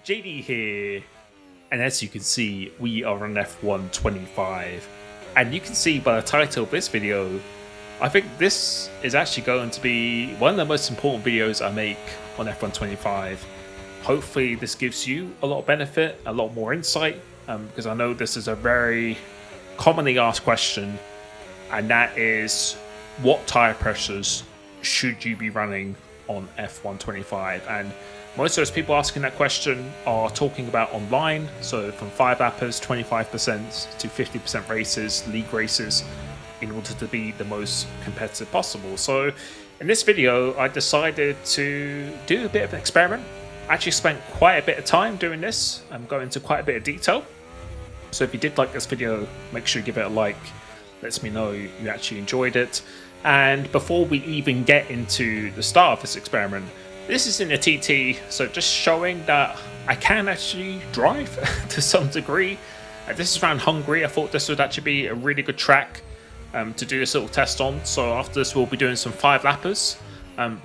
JD here, and as you can see, we are on F1 25, and you can see by the title of this video, I think this is actually going to be one of the most important videos I make on F1 25. Hopefully this gives you a lot of benefit, a lot more insight, because I know this is a very commonly asked question, and that is, what tyre pressures should you be running on F1 25? And most of those people asking that question are talking about online, so from 5 lappers, 25% to 50% races, league races, in order to be the most competitive possible. So in this video, I decided to do a bit of an experiment. I actually spent quite a bit of time doing this. I'm going into quite a bit of detail. So if you did like this video, make sure you give it a like. Lets me know you actually enjoyed it. And before we even get into the start of this experiment, this is in a TT, so just showing that I can actually drive to some degree. This is around Hungary. I thought this would actually be a really good track to do this little test on. So after this, we'll be doing some 5 lappers,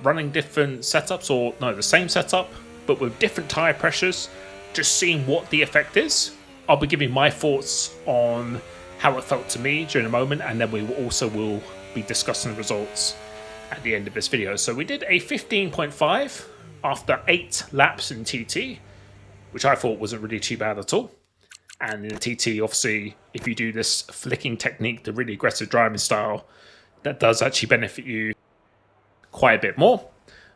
running different setups, or no, the same setup, but with different tyre pressures, just seeing what the effect is. I'll be giving my thoughts on how it felt to me during a moment, and then we will be discussing the results at the end of this video. So we did a 15.5 after 8 laps in TT, which I thought wasn't really too bad at all. And in the TT, obviously, if you do this flicking technique, the really aggressive driving style, that does actually benefit you quite a bit more.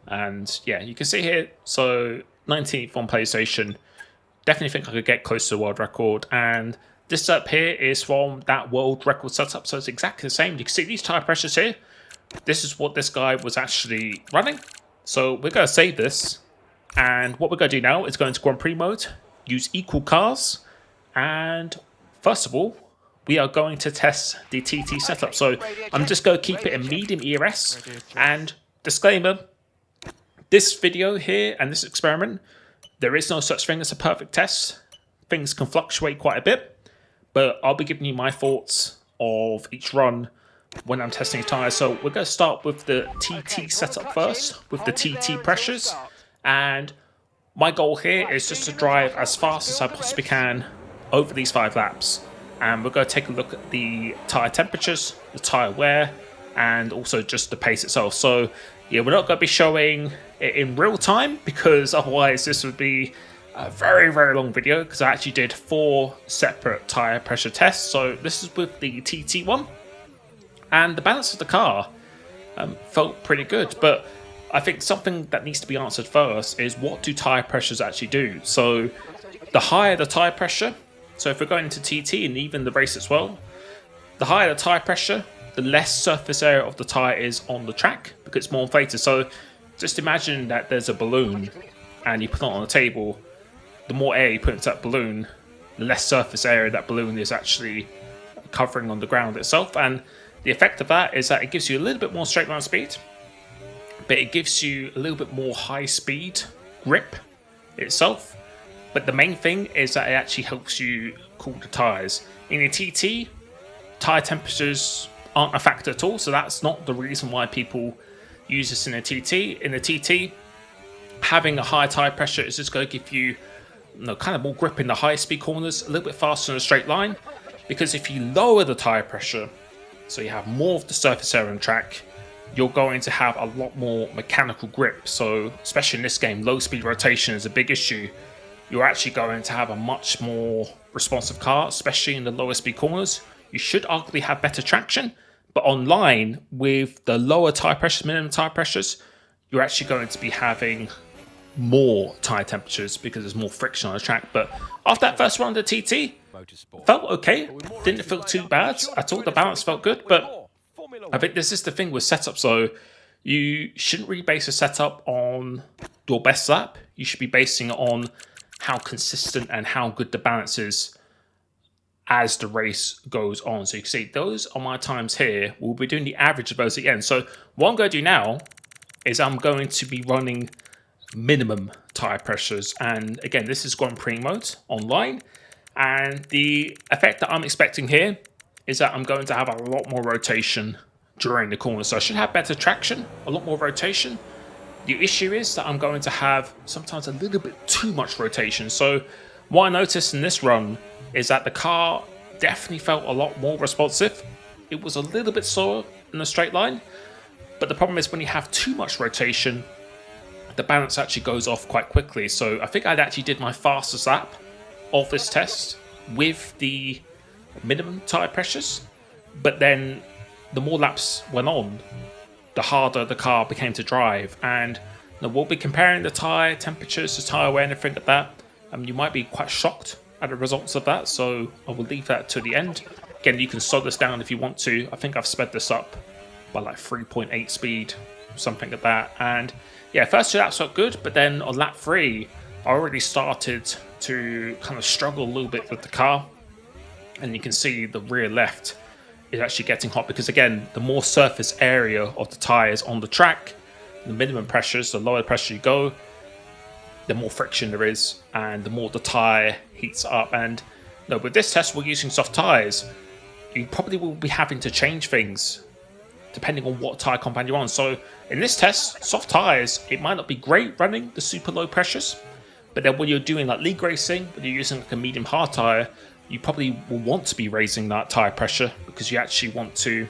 And yeah, you can see here, so 19th on PlayStation, definitely think I could get close to the world record. And this setup here is from that world record setup, so it's exactly the same. You can see these tyre pressures here. This is what this guy was actually running. So we're going to save this. And what we're going to do now is go into Grand Prix mode, use equal cars. And first of all, we are going to test the TT setup. So I'm just going to keep it in medium ERS. And disclaimer, this video here and this experiment, there is no such thing as a perfect test. Things can fluctuate quite a bit. But I'll be giving you my thoughts of each run when I'm testing tyres. So we're going to start with the TT setup first, with the TT pressures. And my goal here is just to drive as fast as I possibly can over these 5 laps. And we're going to take a look at the tyre temperatures, the tyre wear, and also just the pace itself. So yeah, we're not going to be showing it in real time, because otherwise this would be a very, very long video, because I actually did 4 separate tyre pressure tests. So this is with the TT one. And the balance of the car felt pretty good. But I think something that needs to be answered first is, what do tyre pressures actually do? So the higher the tyre pressure, so if we're going into TT and even the race as well, the higher the tyre pressure, the less surface area of the tyre is on the track, because it's more inflated. So just imagine that there's a balloon and you put it on a table. The more air you put into that balloon, the less surface area that balloon is actually covering on the ground itself. And the effect of that is that it gives you a little bit more straight line speed, but it gives you a little bit more high speed grip itself. But the main thing is that it actually helps you cool the tyres. In a TT, tyre temperatures aren't a factor at all, so that's not the reason why people use this in a TT. In a TT, having a high tyre pressure is just going to give you, kind of more grip in the high speed corners, a little bit faster in a straight line. Because if you lower the tyre pressure, so you have more of the surface area on track, you're going to have a lot more mechanical grip. So especially in this game, low speed rotation is a big issue. You're actually going to have a much more responsive car, especially in the lower speed corners. You should arguably have better traction, but online with the lower tyre pressures, minimum tyre pressures, you're actually going to be having more tyre temperatures because there's more friction on the track. But after that first run of the TT, felt okay. Didn't feel too bad. I thought the balance felt good, but I think this is the thing with setup. So you shouldn't really base a setup on your best lap. You should be basing it on how consistent and how good the balance is as the race goes on. So you can see those are my times here. We'll be doing the average of those again. So what I'm going to do now is I'm going to be running minimum tyre pressures. And again, this is Grand Prix mode online. And the effect that I'm expecting here is that I'm going to have a lot more rotation during the corner. So I should have better traction, a lot more rotation. The issue is that I'm going to have sometimes a little bit too much rotation. So what I noticed in this run is that the car definitely felt a lot more responsive. It was a little bit slower in a straight line, but the problem is when you have too much rotation, the balance actually goes off quite quickly. So I think I'd actually did my fastest lap of this test with the minimum tyre pressures, but then the more laps went on, the harder the car became to drive. And we'll be comparing the tyre temperatures, the tyre wear and everything like that. You might be quite shocked at the results of that, so I will leave that to the end. Again, you can slow this down if you want to. I think I've sped this up by like 3.8 speed, something like that. And yeah, first 2 laps felt good, but then on lap 3, I already started to kind of struggle a little bit with the car. And you can see the rear left is actually getting hot because, again, the more surface area of the tyres on the track, the minimum pressures, the lower pressure you go, the more friction there is and the more the tyre heats up. And with this test, we're using soft tyres. You probably will be having to change things depending on what tyre compound you're on. So in this test, soft tyres, it might not be great running the super low pressures, but then when you're doing like league racing, when you're using like a medium hard tyre, you probably will want to be raising that tyre pressure because you actually want to,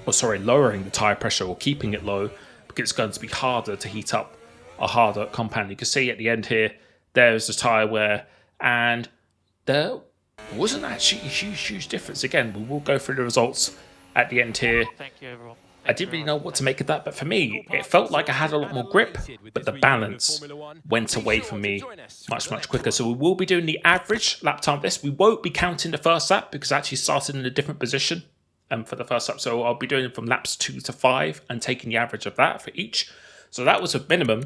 lowering the tyre pressure or keeping it low because it's going to be harder to heat up a harder compound. You can see at the end here, there's the tyre wear, and there wasn't actually a huge difference. Again, we will go through the results at the end here. Thank you, everyone. I didn't really know what to make of that, but for me, it felt like I had a lot more grip, but the balance went away from me much quicker. So we will be doing the average lap time of this. We won't be counting the first lap because I actually started in a different position for the first lap. So I'll be doing it from laps 2 to 5 and taking the average of that for each. So that was a minimum.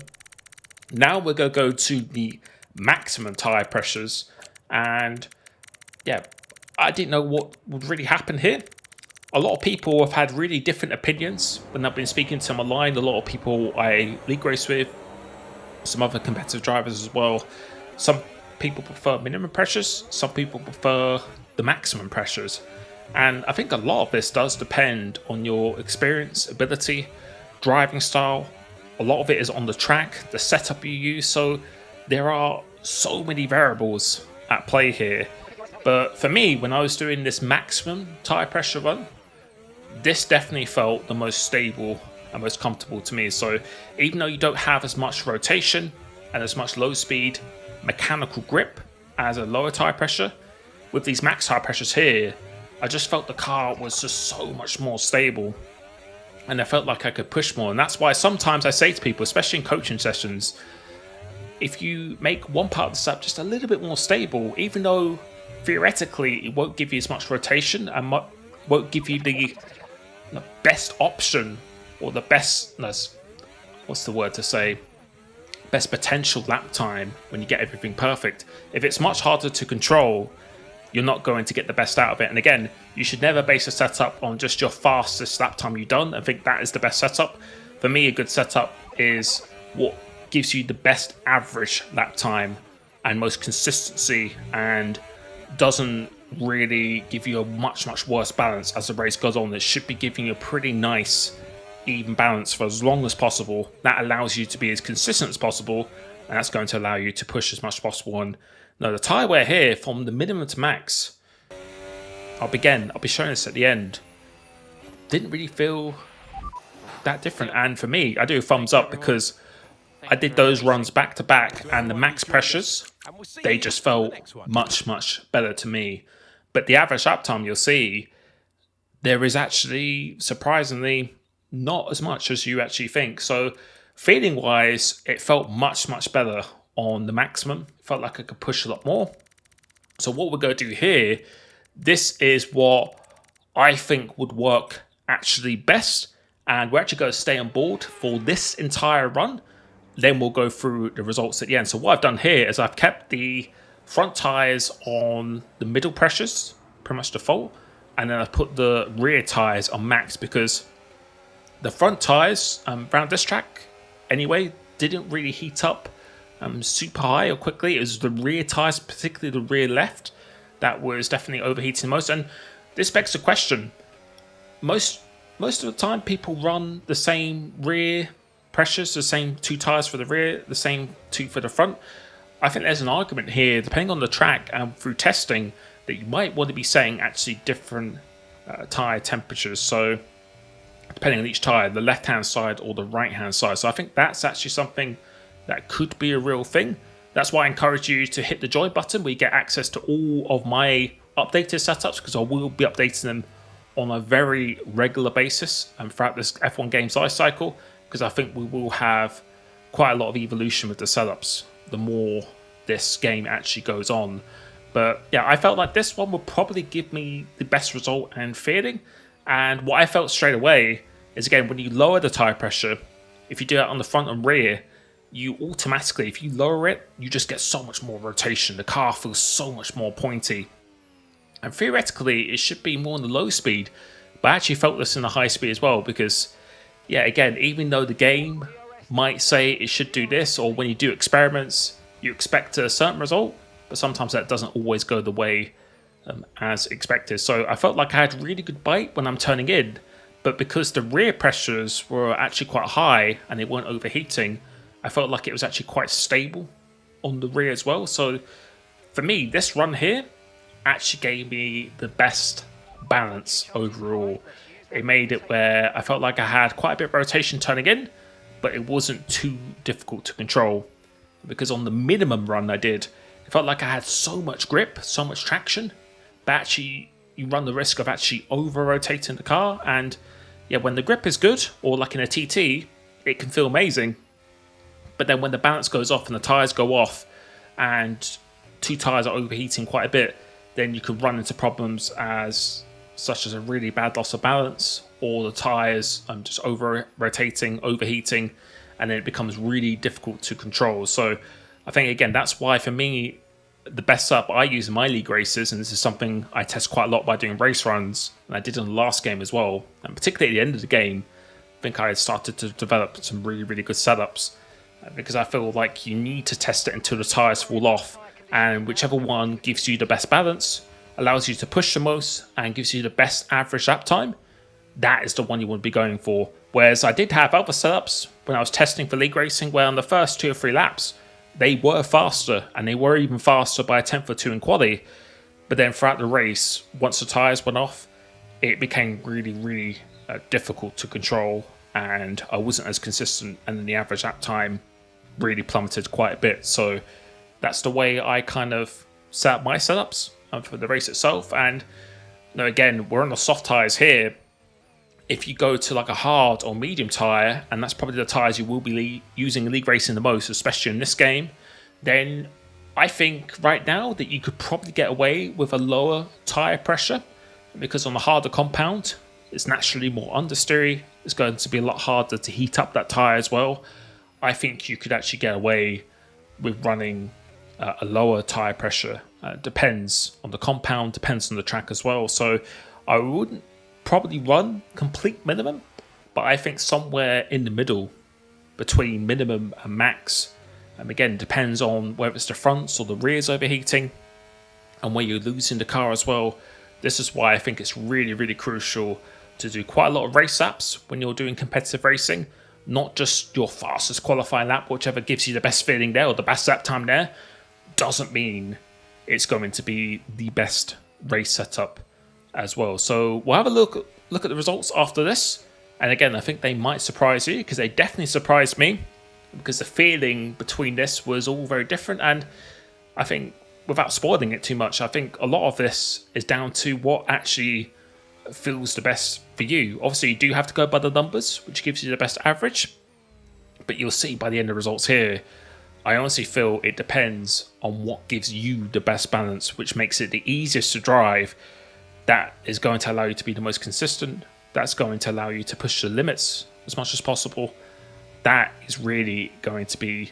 Now we're going to go to the maximum tyre pressures. And yeah, I didn't know what would really happen here. A lot of people have had really different opinions when I've been speaking to them online. A lot of people I league race with, some other competitive drivers as well. Some people prefer minimum pressures, some people prefer the maximum pressures. And I think a lot of this does depend on your experience, ability, driving style. A lot of it is on the track, the setup you use. So there are so many variables at play here. But for me, when I was doing this maximum tyre pressure run, this definitely felt the most stable and most comfortable to me. So even though you don't have as much rotation and as much low speed mechanical grip as a lower tyre pressure, with these max tyre pressures here, I just felt the car was just so much more stable and I felt like I could push more. And that's why sometimes I say to people, especially in coaching sessions, if you make one part of the setup just a little bit more stable, even though theoretically it won't give you as much rotation and won't give you the best option or the best, best potential lap time when you get everything perfect. If it's much harder to control, you're not going to get the best out of it. And again, you should never base a setup on just your fastest lap time you've done and think that is the best setup. For me, a good setup is what gives you the best average lap time and most consistency and doesn't really give you a much worse balance as the race goes on. It should be giving you a pretty nice even balance for as long as possible. That allows you to be as consistent as possible, and that's going to allow you to push as much as possible. And the tyre wear here from the minimum to max, I'll be showing this at the end, didn't really feel that different. And for me, I do a thumbs up because I did those runs back to back, and the max pressures, they just felt much better to me. But the average lap time, you'll see, there is actually surprisingly not as much as you actually think. So feeling wise, it felt much better on the maximum. It felt like I could push a lot more. So what we're going to do here, this is what I think would work actually best. And we're actually going to stay on board for this entire run. Then we'll go through the results at the end. So what I've done here is I've kept the front tyres on the middle pressures, pretty much default. And then I've put the rear tyres on max because the front tyres around this track anyway didn't really heat up super high or quickly. It was the rear tyres, particularly the rear left, that was definitely overheating most. And this begs the question, most of the time people run the same rear pressures, the same 2 tyres for the rear, the same 2 for the front. I think there's an argument here, depending on the track and through testing, that you might want to be setting actually different tyre temperatures. So depending on each tyre, the left-hand side or the right-hand side. So I think that's actually something that could be a real thing. That's why I encourage you to hit the join button where you get access to all of my updated setups, because I will be updating them on a very regular basis and throughout this F1 game's life cycle, because I think we will have quite a lot of evolution with the setups the more this game actually goes on. But yeah, I felt like this one would probably give me the best result and feeling. And what I felt straight away is, again, when you lower the tyre pressure, if you do it on the front and rear, you automatically, if you lower it, you just get so much more rotation. The car feels so much more pointy. And theoretically, it should be more on the low speed, but I actually felt this in the high speed as well, because, yeah, again, even though the game might say it should do this, or when you do experiments, you expect a certain result, but sometimes that doesn't always go the way as expected. So I felt like I had really good bite when I'm turning in, but because the rear pressures were actually quite high and they weren't overheating, I felt like it was actually quite stable on the rear as well. So for me, this run here actually gave me the best balance overall. It made it where I felt like I had quite a bit of rotation turning in, but it wasn't too difficult to control. Because on the minimum run I did, it felt like I had so much grip, so much traction, but actually you run the risk of actually over-rotating the car. And yeah, when the grip is good, or like in a TT, it can feel amazing. But then when the balance goes off and the tyres go off and 2 tyres are overheating quite a bit, then you could run into problems such as a really bad loss of balance, or the tyres just over-rotating, overheating, and then it becomes really difficult to control. So I think, again, that's why for me, the best setup I use in my league races, and this is something I test quite a lot by doing race runs, and I did in the last game as well, and particularly at the end of the game, I think I had started to develop some really, really good setups, because I feel like you need to test it until the tyres fall off, and whichever one gives you the best balance, allows you to push the most, and gives you the best average lap time, that is the one you want to be going for. Whereas I did have other setups when I was testing for league racing where on the first 2 or 3 laps, they were faster, and they were even faster by a tenth or 2 in quali. But then throughout the race, once the tyres went off, it became really, really difficult to control, and I wasn't as consistent, and then the average lap time really plummeted quite a bit. So that's the way I kind of set up my setups for the race itself. And again, we're on the soft tyres here. If you go to like a hard or medium tyre, and that's probably the tyres you will be using in league racing the most, especially in this game, then I think right now that you could probably get away with a lower tyre pressure, because on the harder compound, it's naturally more understeery. It's going to be a lot harder to heat up that tyre as well. I think you could actually get away with running a lower tyre pressure. Depends on the compound, depends on the track as well. So I wouldn't probably run complete minimum, but I think somewhere in the middle between minimum and max. Again, depends on whether it's the fronts or the rears overheating and where you're losing the car as well. This is why I think it's really, really crucial to do quite a lot of race laps when you're doing competitive racing, not just your fastest qualifying lap, whichever gives you the best feeling there or the best lap time there, doesn't mean it's going to be the best race setup as well. So we'll have a look at the results after this. And again, I think they might surprise you, because they definitely surprised me, because the feeling between this was all very different. And I think, without spoiling it too much, I think a lot of this is down to what actually feels the best for you. Obviously, you do have to go by the numbers, which gives you the best average, but you'll see by the end of the results here, I honestly feel it depends on what gives you the best balance, which makes it the easiest to drive. That is going to allow you to be the most consistent. That's going to allow you to push the limits as much as possible. That is really going to be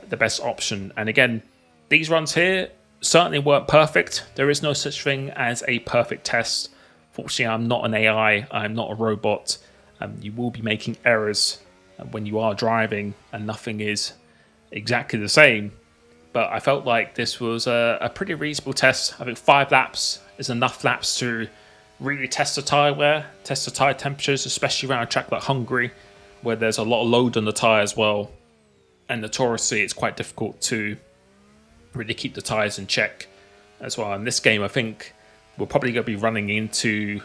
the best option. And again, these runs here certainly weren't perfect. There is no such thing as a perfect test. Fortunately, I'm not an AI. I'm not a robot. You will be making errors when you are driving, and nothing is exactly the same. But I felt like this was a pretty reasonable test. I think 5 laps is enough laps to really test the tyre wear, test the tyre temperatures, especially around a track like Hungary, where there's a lot of load on the tyre as well, and notoriously it's quite difficult to really keep the tyres in check as well. In this game, I think we're probably going to be running into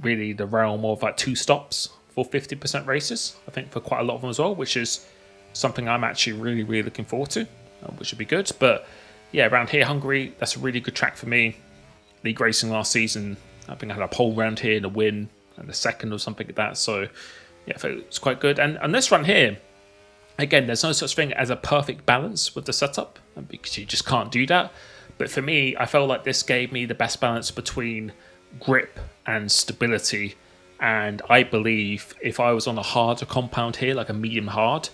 really the realm of like 2 stops for 50% races, I think, for quite a lot of them as well, which is something I'm actually really looking forward to, which would be good. But yeah, around here, Hungary, that's a really good track for me. League racing last season, I think I had a pole round here and a win and a second or something like that. So yeah, I think it's quite good. And this run here, again, there's no such thing as a perfect balance with the setup, because you just can't do that. But for me, I felt like this gave me the best balance between grip and stability. And I believe if I was on a harder compound here, like a medium hard,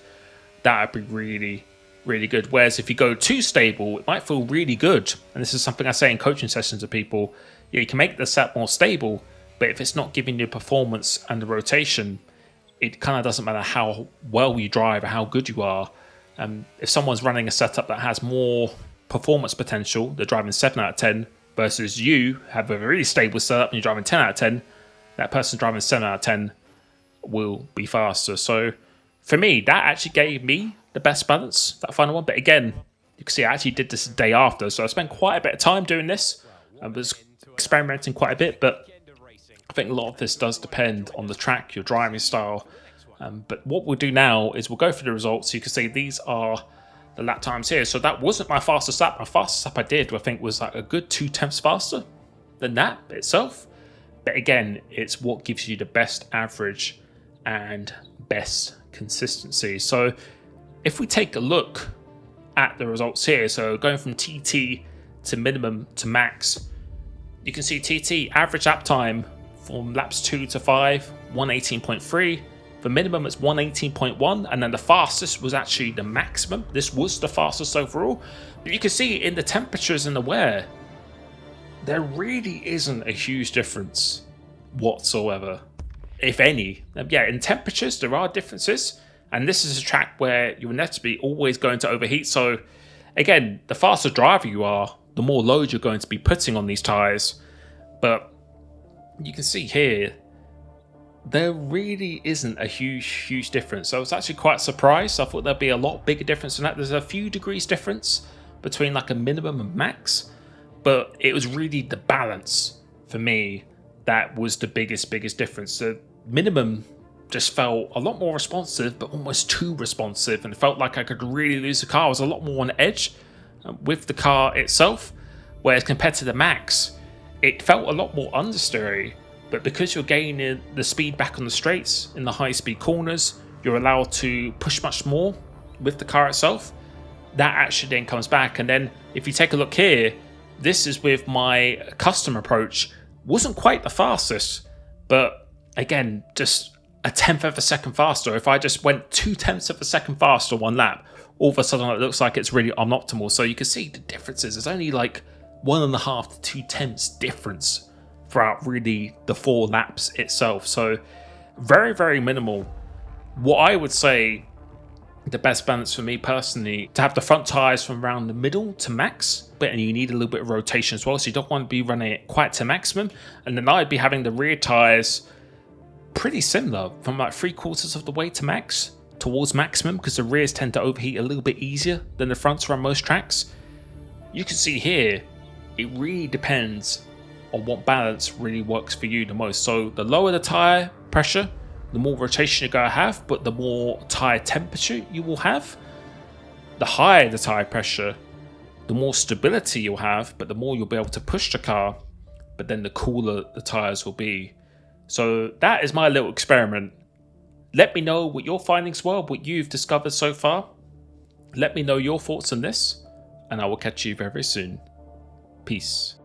that would be really good. Whereas if you go too stable, it might feel really good. And this is something I say in coaching sessions to people. Yeah, you can make the set more stable, but if it's not giving you performance and the rotation, it kind of doesn't matter how well you drive or how good you are. If someone's running a setup that has more performance potential, they're driving 7 out of 10, versus you have a really stable setup and you're driving 10 out of 10, that person driving 7 out of 10 will be faster. So for me, that actually gave me the best balance, that final one. But again, you can see I actually did this the day after, so I spent quite a bit of time doing this. I was experimenting quite a bit, but I think a lot of this does depend on the track, your driving style. But what we'll do now is we'll go through the results. You can see these are the lap times here. So that wasn't my fastest lap. My fastest lap I did, I think, was like a good 0.2 faster than that itself. But again, it's what gives you the best average and best consistency. So if we take a look at the results here, so going from TT to minimum to max, you can see TT average lap time from laps 2 to 5, 118.3. The minimum is 118.1, and then the fastest was actually the maximum. This was the fastest overall. But you can see in the temperatures and the wear, there really isn't a huge difference whatsoever, if any. Yeah, in temperatures, there are differences. And this is a track where you're inevitably always going to overheat. So again, the faster driver you are, the more load you're going to be putting on these tyres. But you can see here, there really isn't a huge difference. So I was actually quite surprised. I thought there'd be a lot bigger difference than that. There's a few degrees difference between like a minimum and max, but it was really the balance for me that was the biggest difference. The minimum just felt a lot more responsive, but almost too responsive, and it felt like I could really lose the car. I was a lot more on edge with the car itself, whereas compared to the max, it felt a lot more understeery. But because you're gaining the speed back on the straights in the high speed corners, you're allowed to push much more with the car itself. That actually then comes back. And then if you take a look here, this is with my custom approach. Wasn't quite the fastest, but again, just a 1/10 of a second faster. If I just went 0.2 of a second faster one lap, all of a sudden it looks like it's really unoptimal. So you can see the differences. There's only like 1.5 to 0.2 difference throughout really the 4 laps itself. So very minimal. What I would say the best balance for me personally, to have the front tires from around the middle to max, but you need a little bit of rotation as well, so you don't want to be running it quite to maximum. And then I'd be having the rear tires pretty similar, from like 3/4 of the way to max towards maximum, because the rears tend to overheat a little bit easier than the fronts are on most tracks. You can see here, it really depends on what balance really works for you the most. So the lower the tire pressure, the more rotation you're going to have, but the more tire temperature you will have. The higher the tire pressure, the more stability you'll have, but the more you'll be able to push the car, but then the cooler the tires will be. So that is my little experiment. Let me know what your findings were, what you've discovered so far. Let me know your thoughts on this, and I will catch you very soon. Peace.